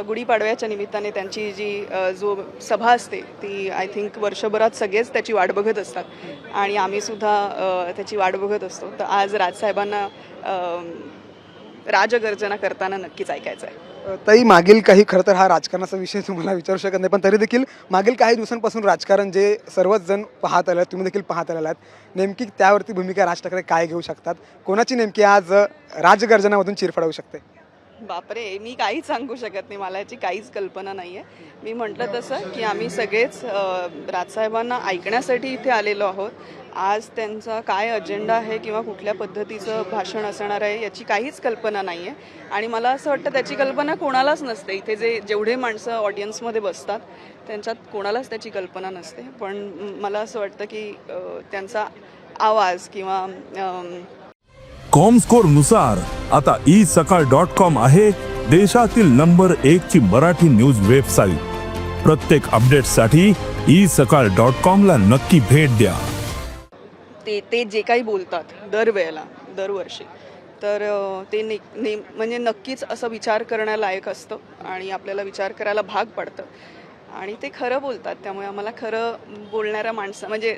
गुढीपाडव्याच्या निमित्ताने त्यांची जी जो सभा असते ती आय थिंक वर्षभरात सगळेच त्याची वाट बघत असतात आणि आम्हीसुद्धा त्याची वाट बघत असतो. तर आज राजसाहेबांना राजगर्जना करताना नक्कीच ऐकायचं आहे. ताई, मागील काही खरं तर हा राजकारणाचा विषय तुम्हाला विचारू शकत नाही, पण तरी देखील मागील काही दिवसांपासून राजकारण जे सर्वच जण पाहत आले, तुम्ही देखील पाहत आलेला आहात, नेमकी त्यावरती भूमिका राज ठाकरे काय घेऊ शकतात? कोणाची नेमकी आज राजगर्जनामधून चिरफाड होऊ शकते? बापरे, मी काहीच सांगू शकत नाही, मला याची काहीच कल्पना नाही आहे. मी म्हटलं तसं की आम्ही सगळेच राजसाहेबांना ऐकण्यासाठी इथे आलेलो आहोत. आज त्यांचा काय अजेंडा आहे किंवा कुठल्या पद्धतीचं भाषण असणार आहे याची काहीच कल्पना नाही आहे आणि मला असं वाटतं त्याची कल्पना कोणालाच नसते. इथे जेवढे माणसं ऑडियन्समध्ये बसतात त्यांच्यात कोणालाच त्याची कल्पना नसते. पण मला असं वाटतं की त्यांचा आवाज किंवा कॉमस्कोर नुसार आता isakal.com आहे देशातील नंबर 1 ची मराठी न्यूज वेबसाईट. प्रत्येक अपडेटसाठी isakal.com ला नक्की भेट द्या. ते जे काही बोलतात दरवर्षी तर ते म्हणजे नक्कीच असं विचार करण्यालायक असतं आणि आपल्याला विचार करायला भाग पडतं आणि ते खरं बोलतात. त्यामुळे आम्हाला खरं बोलणाऱ्या माणसं म्हणजे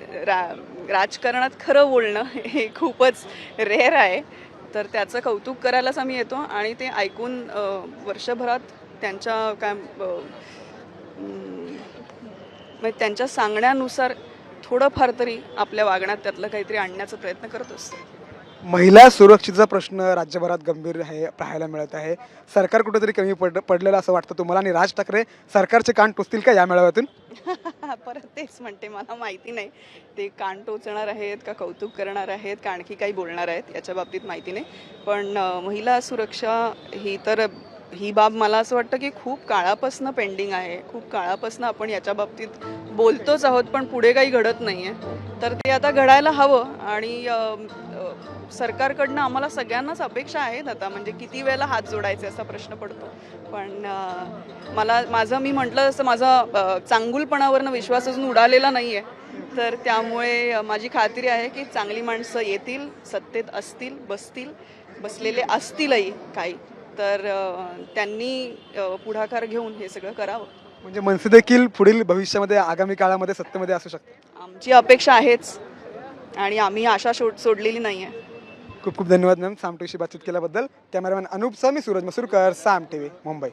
राजकारणात खरं बोलणं हे खूपच रेअर आहे. तर त्याचं कौतुक करायलाच आम्ही येतो आणि ते ऐकून वर्षभरात त्यांच्या म्हणजे त्यांच्या सांगण्यानुसार थोडंफार तरी आपल्या वागण्यात त्यातलं काहीतरी आणण्याचा प्रयत्न करत असतो. महिला सुरक्षेचा प्रश्न राज्यभरात गंभीर आहे, पाहायला मिळत आहे. सरकार कुठेतरी कमी पडलेलं असं वाटतं तुम्हाला आणि राज ठाकरे सरकारचे कान टोचतील का या मेळाव्यातून? परत तेच म्हणते, मला माहिती नाही ते कान टोचणार आहेत का कौतुक करणार आहेत का आणखी काही बोलणार आहेत याच्या बाबतीत माहिती नाही. पण महिला सुरक्षा ही बाब मला असं वाटतं की खूप काळापासून पेंडिंग आहे. खूप काळापासून आपण याच्या बाबतीत बोलतोच आहोत पण पुढे काही घडत नाही आहे. तर ते आता घडायला हवं आणि सरकारकडनं आम्हाला सगळ्यांनाच अपेक्षा आहेत आता. म्हणजे किती वेळेला हात जोडायचे असा प्रश्न पडतो. पण मी म्हटलं तसं माझा चांगुलपणावरनं विश्वास अजून उडालेला नाही आहे. तर त्यामुळे माझी खात्री आहे की चांगली माणसं येतील, सत्तेत असतील, बसलेले असतीलही काही. तर त्यांनी पुढाकार घेऊन हे सगळं करावं. म्हणजे मनसे देखील पुढील भविष्यामध्ये आगामी काळामध्ये सत्तेमध्ये असू शकते? आमची अपेक्षा आहेच आणि आम्ही आशा सोडलेली नाही आहे. खूप खूप धन्यवाद मॅम साम टीव्हीशी बातचीत केल्याबद्दल. कॅमेरामॅन अनूप सह, मी सूरज मसूरकर, साम टीव्ही, मुंबई.